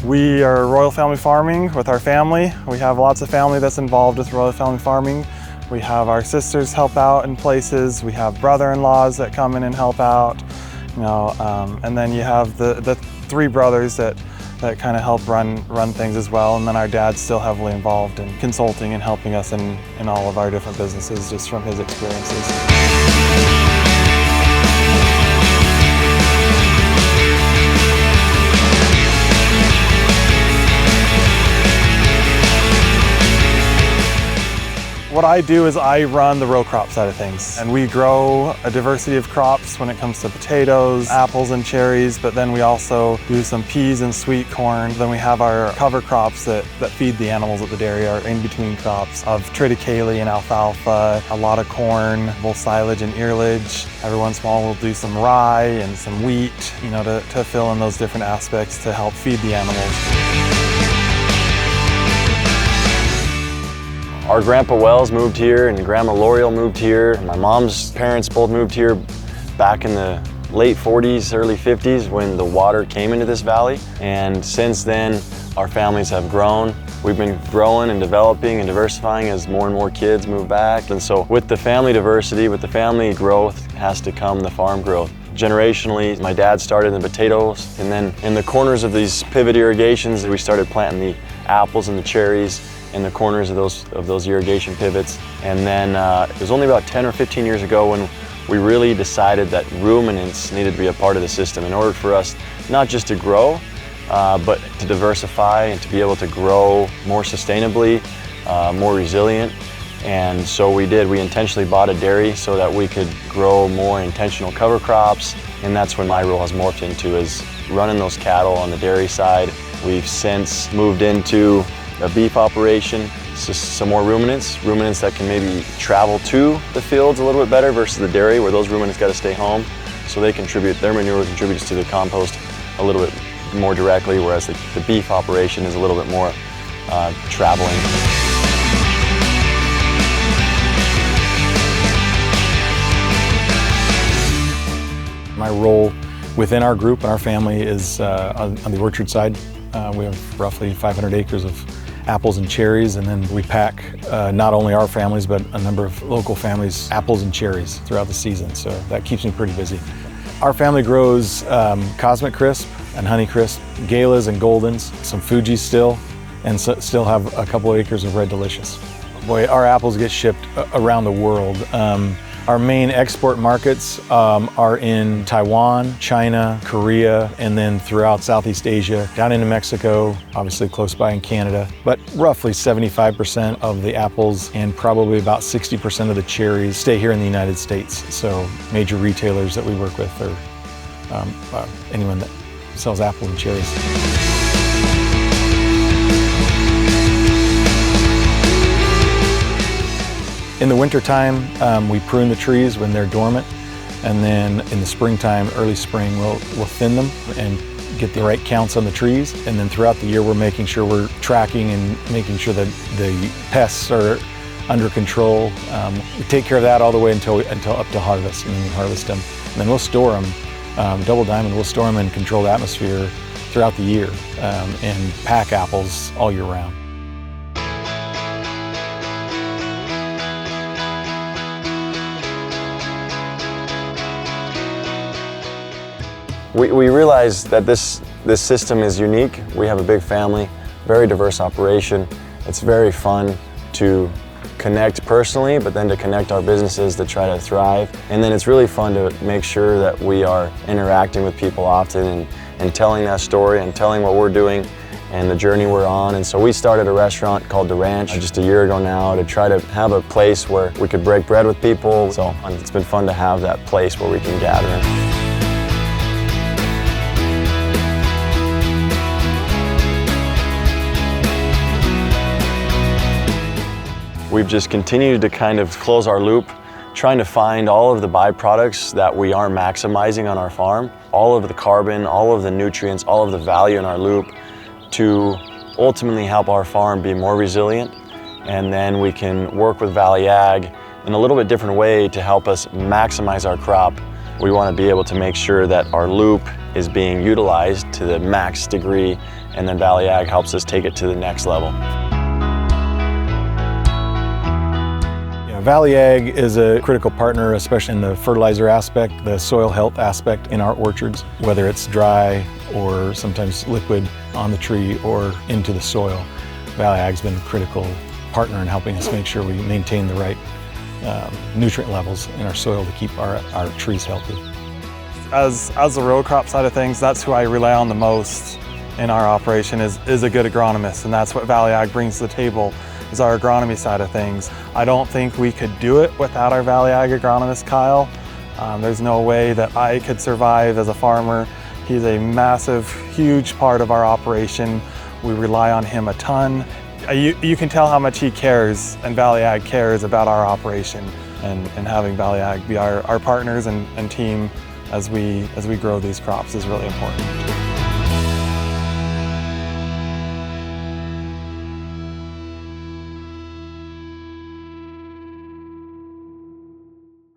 We are Royal Family Farming with our family. We have lots of family that's involved with Royal Family Farming. We have our sisters help out in places. We have brother-in-laws that come in and help out. And then you have the three brothers that kind of help run things as well. And then our dad's still heavily involved in consulting and helping us in all of our different businesses just from his experiences. What I do is I run the row crop side of things, and we grow a diversity of crops when it comes to potatoes, apples and cherries, but then we also do some peas and sweet corn. Then we have our cover crops that feed the animals at the dairy, our in-between crops of triticale and alfalfa, a lot of corn, both silage and earlage. Every once in a while we'll do some rye and some wheat, to fill in those different aspects to help feed the animals. Our Grandpa Wells moved here and Grandma L'Oreal moved here. My mom's parents both moved here back in the late 40s, early 50s when the water came into this valley. And since then, our families have grown. We've been growing and developing and diversifying as more and more kids move back. And so with the family diversity, with the family growth, has to come the farm growth. Generationally, my dad started in the potatoes, and then in the corners of these pivot irrigations, we started planting the apples and the cherries in the corners of those irrigation pivots. And then it was only about 10 or 15 years ago when we really decided that ruminants needed to be a part of the system in order for us not just to grow, but to diversify and to be able to grow more sustainably, more resilient. And so we did. We intentionally bought a dairy so that we could grow more intentional cover crops, and that's when my role has morphed into, is running those cattle on the dairy side. We've since moved into a beef operation, just some more ruminants that can maybe travel to the fields a little bit better versus the dairy where those ruminants got to stay home, so they contribute, their manure contributes to the compost a little bit more directly, whereas the beef operation is a little bit more traveling. My role within our group and our family is on the orchard side. We have roughly 500 acres of apples and cherries, and then we pack not only our families but a number of local families apples and cherries throughout the season, so that keeps me pretty busy. Our family grows Cosmic Crisp and Honey Crisp, Galas and Goldens, some Fuji still, and still have a couple acres of Red Delicious. Boy, our apples get shipped around the world. Our main export markets are in Taiwan, China, Korea, and then throughout Southeast Asia, down into Mexico, obviously close by in Canada. But roughly 75% of the apples and probably about 60% of the cherries stay here in the United States. So major retailers that we work with are anyone that sells apples and cherries. In the wintertime, we prune the trees when they're dormant, and then in the springtime, early spring, we'll thin them and get the right counts on the trees. And then throughout the year, we're making sure we're tracking and making sure that the pests are under control. We take care of that all the way until up to harvest, and then we harvest them. And then we'll store them, Double Diamond, we'll store them in controlled atmosphere throughout the year and pack apples all year round. We realize that this system is unique. We have a big family, very diverse operation. It's very fun to connect personally, but then to connect our businesses to try to thrive. And then it's really fun to make sure that we are interacting with people often and telling that story and telling what we're doing and the journey we're on. And so we started a restaurant called The Ranch just a year ago now to try to have a place where we could break bread with people. So it's been fun to have that place where we can gather. We've just continued to kind of close our loop, trying to find all of the byproducts that we aren't maximizing on our farm, all of the carbon, all of the nutrients, all of the value in our loop to ultimately help our farm be more resilient. And then we can work with Valley Ag in a little bit different way to help us maximize our crop We want to be able to make sure that our loop is being utilized to the max degree, and then Valley Ag helps us take it to the next level. Valley Ag is a critical partner, especially in the fertilizer aspect, the soil health aspect in our orchards, whether it's dry or sometimes liquid on the tree or into the soil. Valley Ag's been a critical partner in helping us make sure we maintain the right nutrient levels in our soil to keep our trees healthy. As the row crop side of things, that's who I rely on the most in our operation is a good agronomist, and that's what Valley Ag brings to the table, is our agronomy side of things. I don't think we could do it without our Valley Ag agronomist, Kyle. There's no way that I could survive as a farmer. He's a massive, huge part of our operation. We rely on him a ton. You can tell how much he cares, and Valley Ag cares about our operation, and having Valley Ag be our partners and team as we grow these crops is really important.